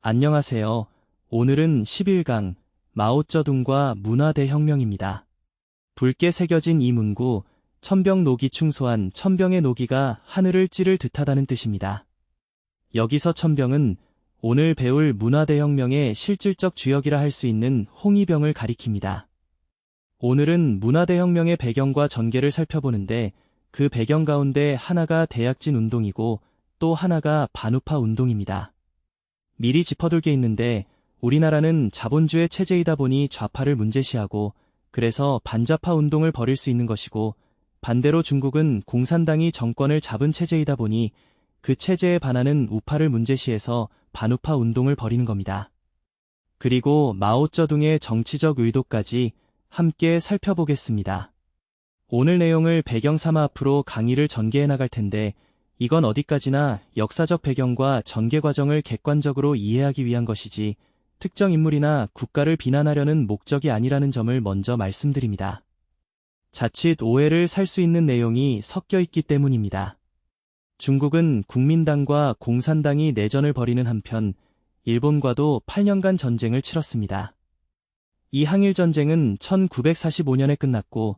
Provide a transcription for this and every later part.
안녕하세요. 오늘은 11강 마오쩌둥과 문화대혁명입니다. 붉게 새겨진 이 문구, 천병 노기 충소한 천병의 노기가 하늘을 찌를 듯하다는 뜻입니다. 여기서 천병은 오늘 배울 문화대혁명의 실질적 주역이라 할 수 있는 홍위병을 가리킵니다. 오늘은 문화대혁명의 배경과 전개를 살펴보는데 그 배경 가운데 하나가 대약진 운동이고 또 하나가 반우파 운동입니다. 미리 짚어둘 게 있는데 우리나라는 자본주의 체제이다 보니 좌파를 문제시하고 그래서 반좌파 운동을 벌일 수 있는 것이고 반대로 중국은 공산당이 정권을 잡은 체제이다 보니 그 체제에 반하는 우파를 문제시해서 반우파 운동을 벌이는 겁니다. 그리고 마오쩌둥의 정치적 의도까지 함께 살펴보겠습니다. 오늘 내용을 배경 삼아 앞으로 강의를 전개해 나갈 텐데 이건 어디까지나 역사적 배경과 전개 과정을 객관적으로 이해하기 위한 것이지 특정 인물이나 국가를 비난하려는 목적이 아니라는 점을 먼저 말씀드립니다. 자칫 오해를 살 수 있는 내용이 섞여 있기 때문입니다. 중국은 국민당과 공산당이 내전을 벌이는 한편 일본과도 8년간 전쟁을 치렀습니다. 이 항일전쟁은 1945년에 끝났고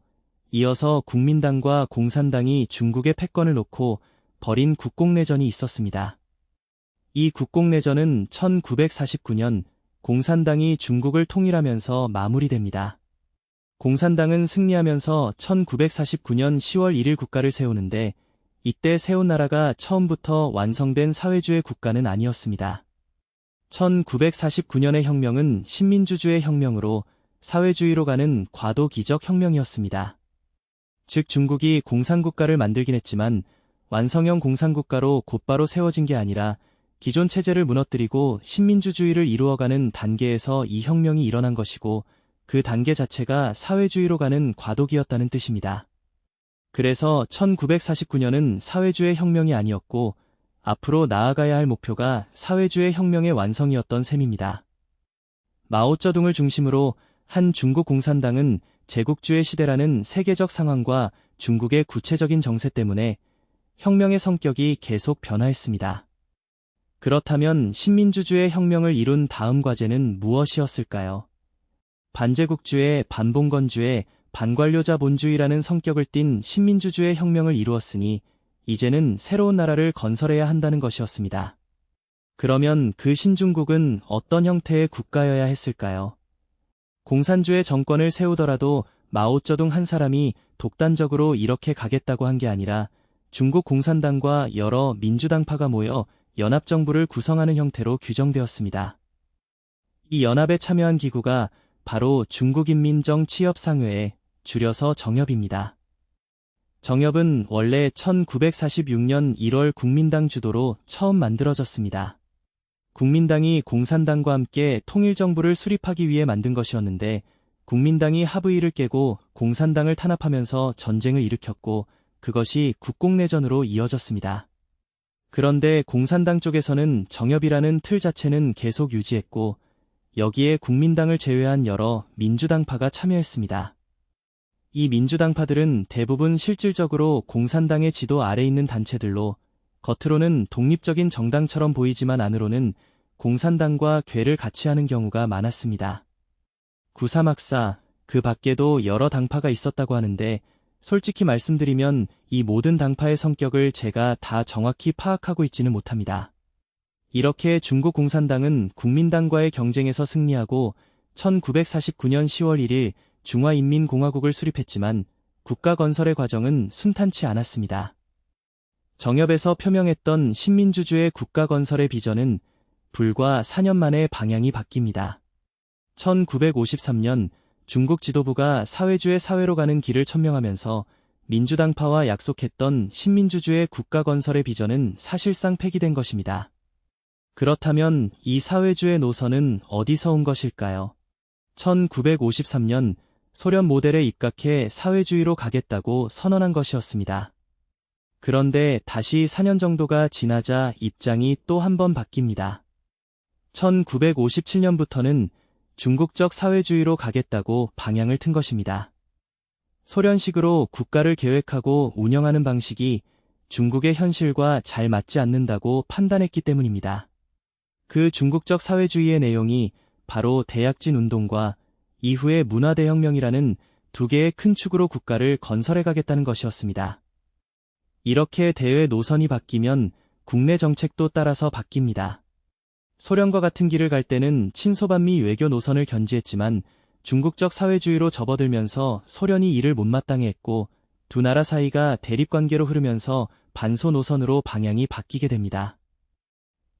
이어서 국민당과 공산당이 중국의 패권을 놓고 벌인 국공내전이 있었습니다. 이 국공내전은 1949년 공산당이 중국을 통일하면서 마무리됩니다. 공산당은 승리하면서 1949년 10월 1일 국가를 세우는데 이때 세운 나라가 처음부터 완성된 사회주의 국가는 아니었습니다. 1949년의 혁명은 신민주주의 혁명으로 사회주의로 가는 과도기적 혁명이었습니다. 즉 중국이 공산국가를 만들긴 했지만 완성형 공산국가로 곧바로 세워진 게 아니라 기존 체제를 무너뜨리고 신민주주의를 이루어가는 단계에서 이 혁명이 일어난 것이고 그 단계 자체가 사회주의로 가는 과도기였다는 뜻입니다. 그래서 1949년은 사회주의 혁명이 아니었고 앞으로 나아가야 할 목표가 사회주의 혁명의 완성이었던 셈입니다. 마오쩌둥을 중심으로 한 중국 공산당은 제국주의 시대라는 세계적 상황과 중국의 구체적인 정세 때문에 혁명의 성격이 계속 변화했습니다. 그렇다면 신민주주의 혁명을 이룬 다음 과제는 무엇이었을까요? 반제국주의, 반봉건주의, 반관료자본주의라는 성격을 띤 신민주주의 혁명을 이루었으니 이제는 새로운 나라를 건설해야 한다는 것이었습니다. 그러면 그 신중국은 어떤 형태의 국가여야 했을까요? 공산주의 정권을 세우더라도 마오쩌둥 한 사람이 독단적으로 이렇게 가겠다고 한 게 아니라 중국 공산당과 여러 민주당파가 모여 연합정부를 구성하는 형태로 규정되었습니다. 이 연합에 참여한 기구가 바로 중국인민정치협상회에 줄여서 정협입니다. 정협은 원래 1946년 1월 국민당 주도로 처음 만들어졌습니다. 국민당이 공산당과 함께 통일정부를 수립하기 위해 만든 것이었는데 국민당이 합의를 깨고 공산당을 탄압하면서 전쟁을 일으켰고 그것이 국공내전으로 이어졌습니다. 그런데 공산당 쪽에서는 정협이라는 틀 자체는 계속 유지했고 여기에 국민당을 제외한 여러 민주당파가 참여했습니다. 이 민주당파들은 대부분 실질적으로 공산당의 지도 아래 있는 단체들로 겉으로는 독립적인 정당처럼 보이지만 안으로는 공산당과 궤를 같이 하는 경우가 많았습니다. 구사막사, 그 밖에도 여러 당파가 있었다고 하는데 솔직히 말씀드리면 이 모든 당파의 성격을 제가 다 정확히 파악하고 있지는 못합니다. 이렇게 중국 공산당은 국민당과의 경쟁에서 승리하고 1949년 10월 1일 중화인민공화국을 수립했지만 국가 건설의 과정은 순탄치 않았습니다. 정협에서 표명했던 신민주주의 국가 건설의 비전은 불과 4년 만에 방향이 바뀝니다. 1953년 중국 지도부가 사회주의 사회로 가는 길을 천명하면서 민주당파와 약속했던 신민주주의 국가 건설의 비전은 사실상 폐기된 것입니다. 그렇다면 이 사회주의 노선은 어디서 온 것일까요? 1953년 소련 모델에 입각해 사회주의로 가겠다고 선언한 것이었습니다. 그런데 다시 4년 정도가 지나자 입장이 또 한 번 바뀝니다. 1957년부터는 중국적 사회주의로 가겠다고 방향을 튼 것입니다. 소련식으로 국가를 계획하고 운영하는 방식이 중국의 현실과 잘 맞지 않는다고 판단했기 때문입니다. 그 중국적 사회주의의 내용이 바로 대약진 운동과 이후의 문화대혁명이라는 두 개의 큰 축으로 국가를 건설해 가겠다는 것이었습니다. 이렇게 대외 노선이 바뀌면 국내 정책도 따라서 바뀝니다. 소련과 같은 길을 갈 때는 친소반미 외교 노선을 견지했지만 중국적 사회주의로 접어들면서 소련이 이를 못마땅해 했고 두 나라 사이가 대립관계로 흐르면서 반소 노선으로 방향이 바뀌게 됩니다.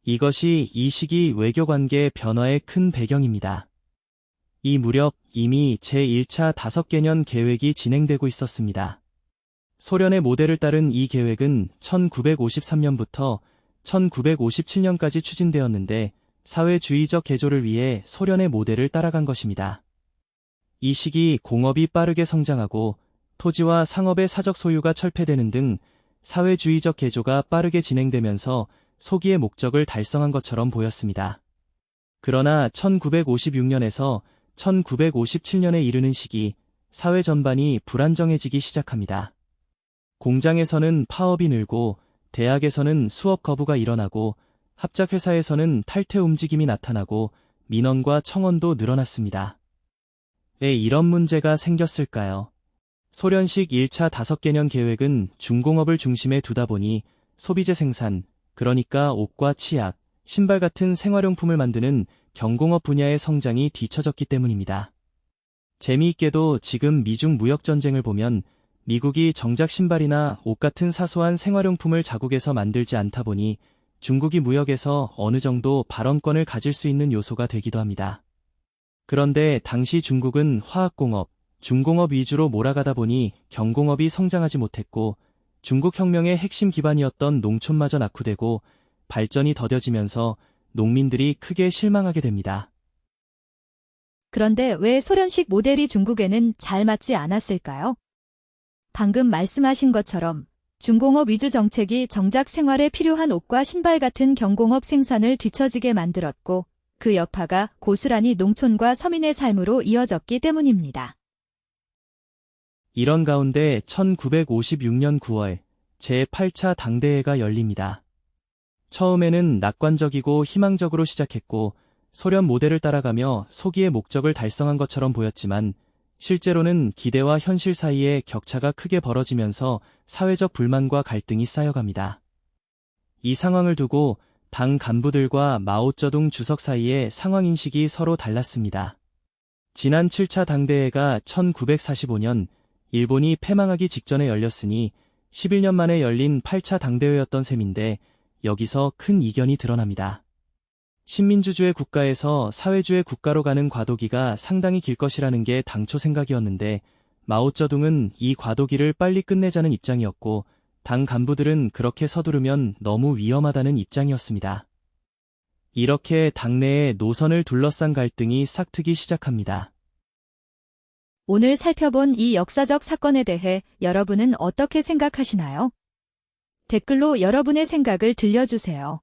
이것이 이 시기 외교관계 변화의 큰 배경입니다. 이 무렵 이미 제1차 5개년 계획이 진행되고 있었습니다. 소련의 모델을 따른 이 계획은 1953년부터 1957년까지 추진되었는데 사회주의적 개조를 위해 소련의 모델을 따라간 것입니다. 이 시기 공업이 빠르게 성장하고 토지와 상업의 사적 소유가 철폐되는 등 사회주의적 개조가 빠르게 진행되면서 소기의 목적을 달성한 것처럼 보였습니다. 그러나 1956년에서 1957년에 이르는 시기 사회 전반이 불안정해지기 시작합니다. 공장에서는 파업이 늘고 대학에서는 수업 거부가 일어나고 합작회사에서는 탈퇴 움직임이 나타나고 민원과 청원도 늘어났습니다. 왜 이런 문제가 생겼을까요? 소련식 1차 5개년 계획은 중공업을 중심에 두다 보니 소비재 생산, 그러니까 옷과 치약, 신발 같은 생활용품을 만드는 경공업 분야의 성장이 뒤처졌기 때문입니다. 재미있게도 지금 미중 무역전쟁을 보면 미국이 정작 신발이나 옷 같은 사소한 생활용품을 자국에서 만들지 않다 보니 중국이 무역에서 어느 정도 발언권을 가질 수 있는 요소가 되기도 합니다. 그런데 당시 중국은 화학공업, 중공업 위주로 몰아가다 보니 경공업이 성장하지 못했고 중국 혁명의 핵심 기반이었던 농촌마저 낙후되고 발전이 더뎌지면서 농민들이 크게 실망하게 됩니다. 그런데 왜 소련식 모델이 중국에는 잘 맞지 않았을까요? 방금 말씀하신 것처럼 중공업 위주 정책이 정작 생활에 필요한 옷과 신발 같은 경공업 생산을 뒤처지게 만들었고 그 여파가 고스란히 농촌과 서민의 삶으로 이어졌기 때문입니다. 이런 가운데 1956년 9월 제8차 당대회가 열립니다. 처음에는 낙관적이고 희망적으로 시작했고 소련 모델을 따라가며 소기의 목적을 달성한 것처럼 보였지만 실제로는 기대와 현실 사이에 격차가 크게 벌어지면서 사회적 불만과 갈등이 쌓여갑니다. 이 상황을 두고 당 간부들과 마오쩌둥 주석 사이의 상황인식이 서로 달랐습니다. 지난 7차 당대회가 1945년 일본이 패망하기 직전에 열렸으니 11년 만에 열린 8차 당대회였던 셈인데 여기서 큰 이견이 드러납니다. 신민주주의 국가에서 사회주의 국가로 가는 과도기가 상당히 길 것이라는 게 당초 생각이었는데 마오쩌둥은 이 과도기를 빨리 끝내자는 입장이었고 당 간부들은 그렇게 서두르면 너무 위험하다는 입장이었습니다. 이렇게 당내의 노선을 둘러싼 갈등이 싹트기 시작합니다. 오늘 살펴본 이 역사적 사건에 대해 여러분은 어떻게 생각하시나요? 댓글로 여러분의 생각을 들려주세요.